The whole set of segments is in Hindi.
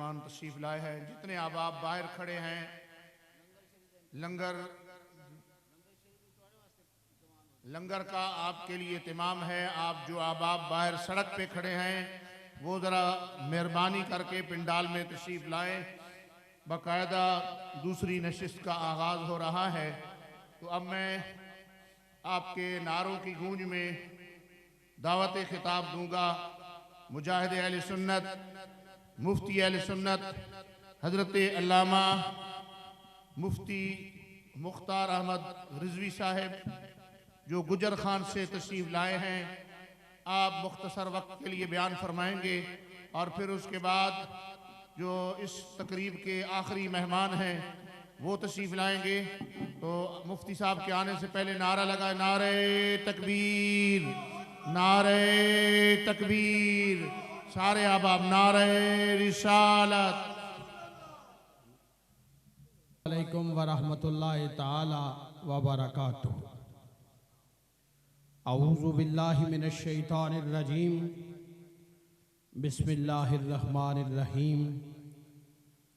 मेहमान तशरीफ लाए हैं, जितने अहबाब बाहर खड़े हैं, लंगर का आपके लिए इत्मीम है। आप जो अहबाब बाहर सड़क पे खड़े हैं वो ज़रा मेहरबानी करके पिंडाल में तशरीफ लाएं। बाकायदा दूसरी नशिस्त का आगाज़ हो रहा है। तो अब मैं आपके नारों की गूंज में दावत खिताब दूंगा। मुजाहिद अहले सुन्नत, मुफ्ती अहले सुन्नत हज़रत अल्लामा मुफ्ती मुख्तार अहमद रिजवी साहब जो गुजर खान से तशरीफ़ लाए हैं, आप मुख्तसर वक्त के लिए बयान फरमाएंगे और फिर उसके बाद जो इस तकरीब के आखिरी मेहमान हैं वो तशरीफ़ लाएंगे। तो मुफ्ती साहब के आने से पहले नारा लगा, नारे तकबीर, नारे तकबीर, सारे अहबाब नारे रिसालत। अलैकुम वरहमतुल्लाहि ताला व बरकातुहू। औज़ु बिल्लाहि मिनश शैतानिर रजीम। बिस्मिल्लाहिर रहमानिर रहीम।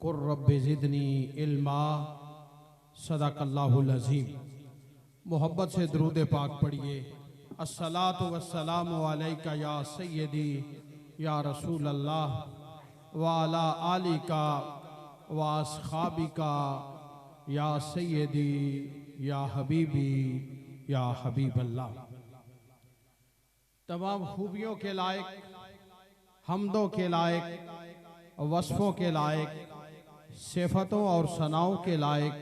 कुर रब्बि ज़िदनी इल्मा। सदक़ल्लाहुल अज़ीम। मोहब्बत से दुरूद पाक पढ़िए। अस्सलातु वस्सलामु अलैका या सय्यदी या रसूल अल्लाह व अला आलिका व अस्हाबिका या सय्यदी या हबीबी या हबीब अल्लाह। तमाम खूबियों के लायक, हमदों के लायक, वस्फ़ों के लायक, सिफ़तों और सनाओं के लायक,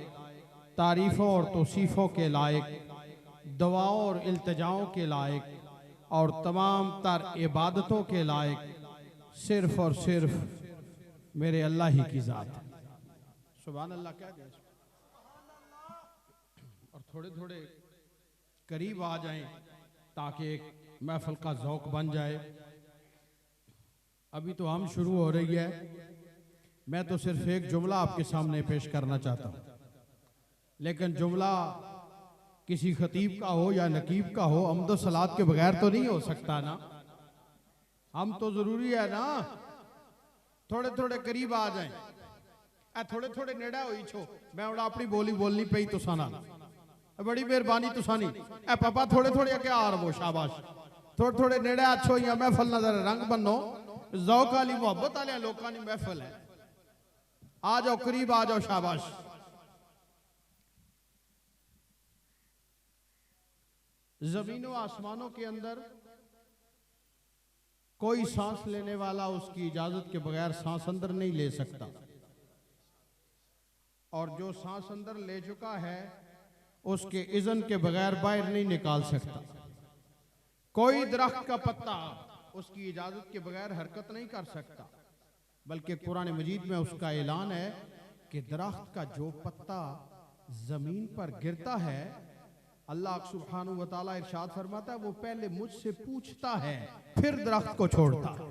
तारीफ़ों और तौसीफ़ों के लायक, दुआओं और इल्तिजाओं के लायक और तमाम तर इबादतों के लायक सिर्फ़ और सिर्फ मेरे अल्लाह ही की ज़ात है। सुभान अल्लाह कह दे। और थोड़े थोड़े करीब आ जाएं ताकि एक महफिल का ज़ौक़ बन जाए। अभी तो हम शुरू हो रही है, मैं तो सिर्फ एक जुमला आपके सामने पेश करना चाहता हूँ, लेकिन जुमला किसी खतीब का हो या नकीब का हो, अम्द सलात के बगैर तो नहीं हो सकता ना। हम तो ज़रूरी है ना थोड़े थोड़े करीब आ जाएं। थोड़े थोड़े नेड़ा होई छो, मैं उड़ा अपनी बोली बोलनी पई तुसा ना, बड़ी मेहरबानी तुसा नहीं। पापा थोड़े थोड़े अगे आ रहो, शाबाश। थोड़े थोड़े नेड़े अच्छो या महफल नजर रंग बनो, ज़ौक़ वाली मोहब्बत वाले लोगों की महफल है। आ जाओ करीब आ जाओ, शाबाश। ज़मीनों आसमानों के अंदर कोई सांस लेने वाला उसकी इजाजत के बगैर सांस अंदर नहीं ले सकता, और जो सांस अंदर ले चुका है उसके इज़्न के बगैर बाहर नहीं निकाल सकता। कोई दरख्त का पत्ता उसकी इजाजत के बगैर हरकत नहीं कर सकता, बल्कि कुरान मजीद में उसका ऐलान है कि दरख्त का जो पत्ता जमीन पर गिरता है, अल्लाह सुब्हानहू व तआला इरशाद फरमाता है वो पहले मुझसे पूछता है फिर दरख्त को छोड़ता है।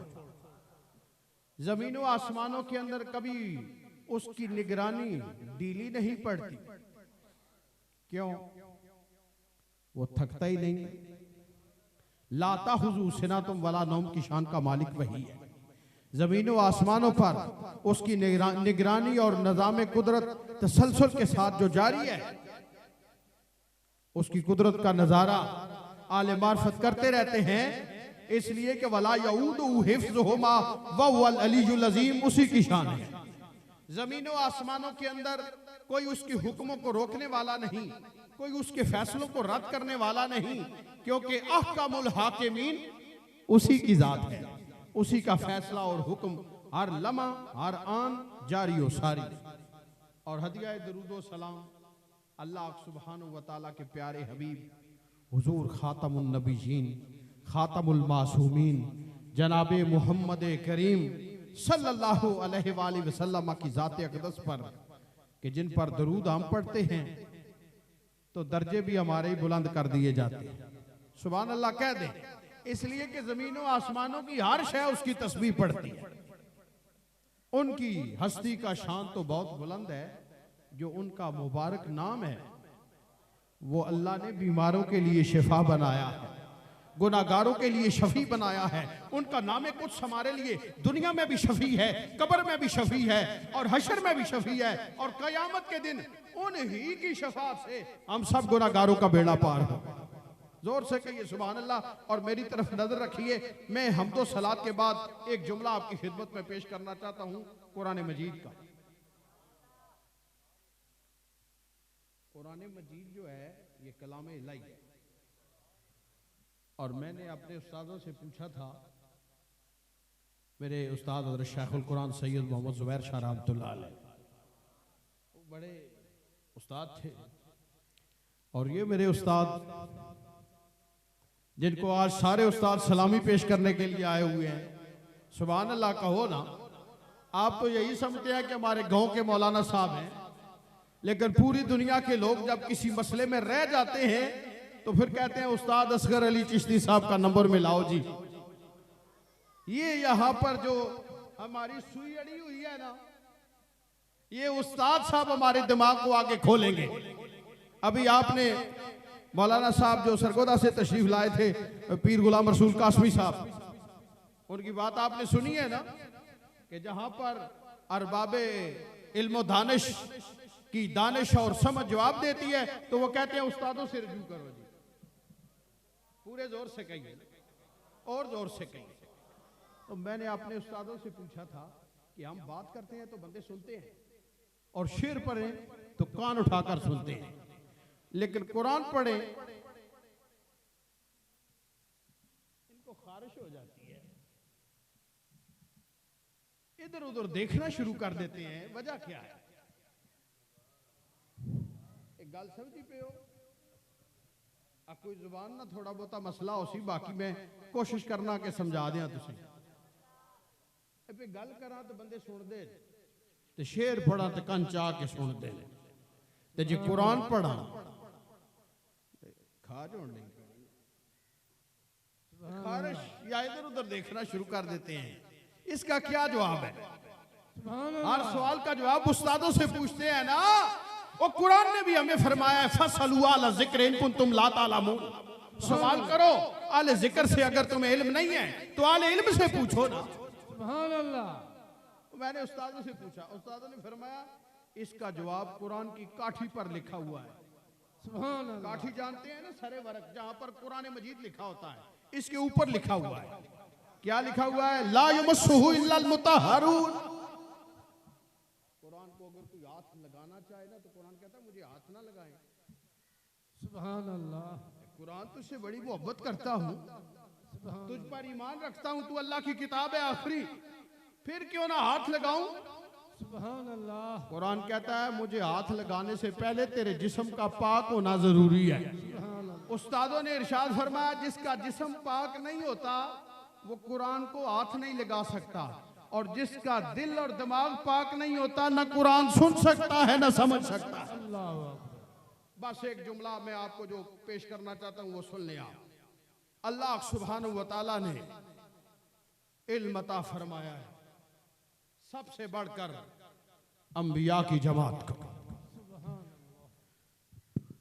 जमीनों आसमानों के अंदर कभी उसकी निगरानी ढीली नहीं पड़ती। क्यों? वो थकता ही नहीं। लाता हुजू सिनातुम वला नौम की शान का मालिक वही है। जमीनों आसमानों पर उसकी निगरानी और निज़ाम कुदरत तसलसल के साथ जो जारी है, उसकी कुदरत का नजारा आले मार्फत करते रहते हैं, इसलिए कि वला यऊदुहु हिफ्ज़ुहुमा व हुवल अलीयुल अज़ीम, उसी की शान है। जमीनों आसमानों के अंदर कोई उसके हुक्मों को रोकने वाला नहीं, कोई उसके फैसलों को रद्द करने वाला नहीं, क्योंकि अहकामुल हाकिमीन उसी की जात है। उसी का फैसला और हुक्म हर लम्हा हर आन जारी व सारी। और हदिया दरूद सलाम अल्लाह सुब्हानहू व तआला के प्यारे हबीब हुजूर खातमुन नबीयीन खातमुल मासूमीन जनाबे मोहम्मद करीम सल्लल्लाहु अलैहि वसल्लम की ज़ात अक़दस पर, कि जिन पर दरूद हम पढ़ते हैं तो दर्जे भी हमारे ही बुलंद कर दिए जाते हैं। सुभान अल्लाह कह दे, इसलिए कि जमीनों आसमानों की हर शय उसकी तस्बीह पढ़ती है। उनकी हस्ती का शान तो बहुत बुलंद है। जो उनका मुबारक नाम है वो अल्लाह ने बीमारों के लिए शिफा बनाया है। गुनाहगारों के लिए शफी बनाया है। उनका नाम कुछ हमारे लिए दुनिया में भी शफी है, कब्र में भी शफी है और हशर में भी शफी है, और कयामत के दिन उन्हीं की शफाअत से हम सब गुनाहगारों का बेड़ा पार हो। जोर से कहिए सुभान अल्लाह। और मेरी तरफ नजर रखिए, मैं हमदो सलात के बाद एक जुमला आपकी खिदमत में पेश करना चाहता हूं कुरान मजीद का। कुरान मजीद जो है ये कलाम इलाही है, और मैंने अपने उस्तादों से पूछा था, मेरे उस्ताद हज़रत शेखुल कुरान सैयद मोहम्मद ज़ुबैर शाह रहमतुल्लाह अलैह, वो बड़े उस्ताद थे, और ये मेरे उस्ताद जिनको आज सारे उस्ताद सलामी पेश करने के लिए आए हुए हैं, सुभान अल्लाह कहो ना। आप तो यही समझते हैं कि हमारे गांव के मौलाना साहब हैं, लेकिन पूरी दुनिया के लोग जब किसी मसले में रह जाते हैं तो फिर कहते हैं उस्ताद असगर अली चिश्ती साहब का नंबर मिलाओ जी। ये यहाँ पर जो हमारी सुई अड़ी हुई है ना, ये उस्ताद साहब हमारे दिमाग को आगे खोलेंगे। अभी आपने मौलाना साहब जो सरगोदा से तशरीफ लाए थे, पीर गुलाम रसूल कासमी साहब, उनकी बात आपने सुनी है ना कि जहां पर अरबाबे इल्म दानिश की दानिश और समझ जवाब देती है तो वो कहते हैं उस्तादों से रजू करो जी। पूरे जोर से कहिए और जोर से कहिए। तो मैंने अपने उस्तादों से पूछा था कि हम बात करते हैं तो बंदे सुनते हैं, और शेर पढ़ें तो कान उठाकर सुनते हैं, लेकिन कुरान पढ़े इनको खारिश हो जाती है, इधर उधर देखना शुरू कर देते हैं। वजह क्या है? एक गल समझी पे हो, अब कोई जुबान ना थोड़ा बहुता मसला हो सी, बाकी मैं कोशिश करना के समझा दिया तुसी। गल करा तो बंदे सुन दे, ते शेर पढ़ा तो कन चाह के सुन दे, ते जे कुरान पढ़ा खाज होने खारिश या इधर उधर देखना शुरू कर देते हैं। इसका क्या जवाब है? हर सवाल का जवाब उस्तादों से पूछते हैं ना। और कुरान ने भी हमें फरमाया है फसलू अला ज़िक्र इन कुंतुम ला तालमून, सवाल करो आले जिक्र से, अगर तुम्हें इल्म नहीं है तो आले इल्म से पूछो ना। सुभान अल्लाह। मैंने उस्तादों से पूछा, उस्तादों ने फरमाया इसका जवाब कुरान की काठी पर लिखा हुआ है। सुभान अल्लाह। काठी जानते हैं ना, सरे वर्क जहां पर कुरान मजीद लिखा होता है, इसके ऊपर लिखा हुआ है। क्या लिखा हुआ है? ला यमस्सुहु इल्लल मुतahharun। कुरान को अगर कोई हाथ लगाना चाहे ना तो कुरान कहता है मुझे हाथ ना लगाए। सुभान अल्लाह। कुरान तुझसे बड़ी मोहब्बत करता हूँ, तुझ पर ईमान रखता हूँ, तू अल्लाह की किताब है आखिरी, फिर क्यों ना हाथ लगाऊं? सुभान अल्लाह। कुरान कहता है मुझे हाथ लगाने से पहले तेरे जिस्म का पाक होना जरूरी है। उस्तादों ने इरशाद फरमाया जिसका जिस्म पाक नहीं होता वो कुरान को हाथ नहीं लगा सकता, और जिसका दिल और दिमाग पाक नहीं होता ना कुरान सुन सकता है ना समझ सकता है। बस एक जुमला मैं आपको जो पेश करना चाहता हूं वो सुन लें आप। अल्लाह सुब्हानहू व तआला ने इल्म अता फरमाया है सबसे बढ़कर अंबिया की जमात को।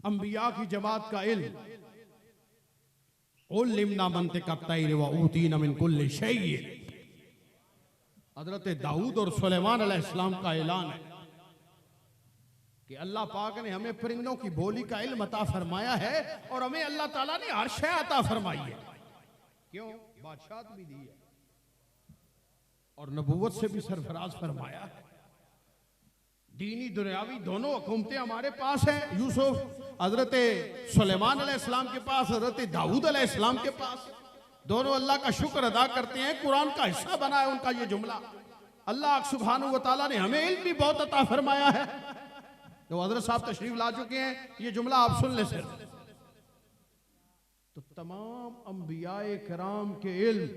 अंबिया की जमात का इल्म उल्लिमना मंतिक़त तैर व ऊतीना मिन कुल्लि शैइन। हजरत दाऊद और सुलेमान अलैहिस्सलाम का ऐलान है कि अल्लाह पाक ने हमें परिंदों की बोली का इल्म अता फरमाया है, और हमें अल्लाह ताला ने हर शय अता फरमाई है। क्यों? बादशाहत भी दी है और नबूवत से भी सरफराज फरमाया है। दीनी दुनियावी दोनों हुकूमतें हमारे पास हैं। यूसुफ हजरत सुलेमान अलैहिस्सलाम के पास, हजरत दाऊद अलैहिस्सलाम के पास, दोनों अल्लाह का शुक्र अदा करते हैं। कुरान का हिस्सा बना है उनका ये जुमला। अल्लाह सुब्हानहू व तआला ने हमें इल्म भी बहुत अता फरमाया है। तो हजरत साहब तशरीफ ला चुके हैं, ये जुमला आप सुन ले सर। तो तमाम अंबियाए किराम के इल्म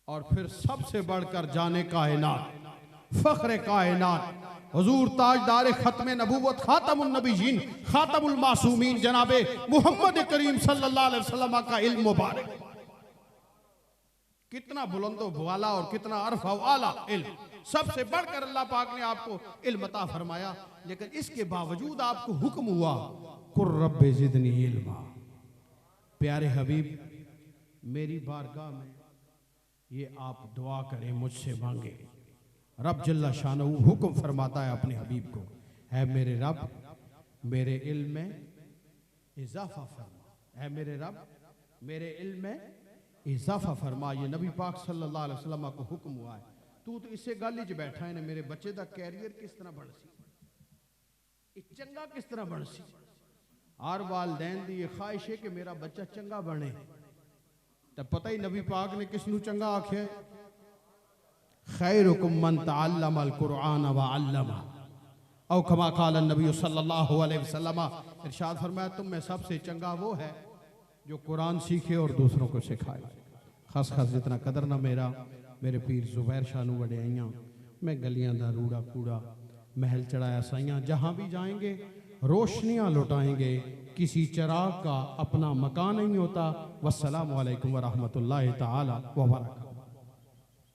और फिर सबसे बढ़कर जाने कायनात, फख्र कायनात, हुजूर ताजदार खत्म नबूवत, खातमुन नबीयीन, खातमुल मासूमीन जनाबे मोहम्मद करीम सल्लल्लाहु अलैहि वसल्लम का इल्म मुबारक कितना बुलंदो वाला और कितना अरफा आला इल्म, सबसे बढ़कर अल्लाह पाक ने आपको इल्म अता फरमाया। लेकिन इसके बावजूद आपको हुक्म हुआ वकुर रब्बे ज़िदनी इल्मा। प्यारे हबीब, मेरी बारगाह में ये आप दुआ करें, मुझसे मांगे। रब जल्ला शानहू हुक्म फरमाता है अपने हबीब को, है मेरे रब मेरे इल्म में इजाफा फरमा, है मेरे रब मेरे इल्म में इजाफा फरमा। ये नबी पाक सल्लल्लाहु अलैहि वसल्लम को हुक्म हुआ है। तू तो इसे गल च बैठा है ने मेरे बच्चे का कैरियर किस तरह बन सी, चंगा किस तरह बन सी। हर वालदैन की यह ख्वाहिश है कि मेरा बच्चा चंगा बने। तो पता ही नबी पाक ने किसनू चंगा आख्या, खैरुकुम मन तअल्लमल कुरआन व अल्लमा, औ कमा क़ाल नबी सल्लल्लाहु अलैहि वसल्लम। इरशाद फरमाया तुम में सबसे चंगा वो है जो कुरान सीखे और दूसरों को सिखाए। खास खास जितना कदर ना मेरा मेरे पीर जुबैर शाह नू वड्याइयां। मैं गलियां दा रूड़ा कूड़ा महल चढ़ाया साइयां, जहां भी जाएंगे रोशनियां लुटाएंगे, किसी चिराग का अपना मकान नहीं होता। वस्सलामु अलैकुम व रहमतुल्लाहि तआला व बरकातहू।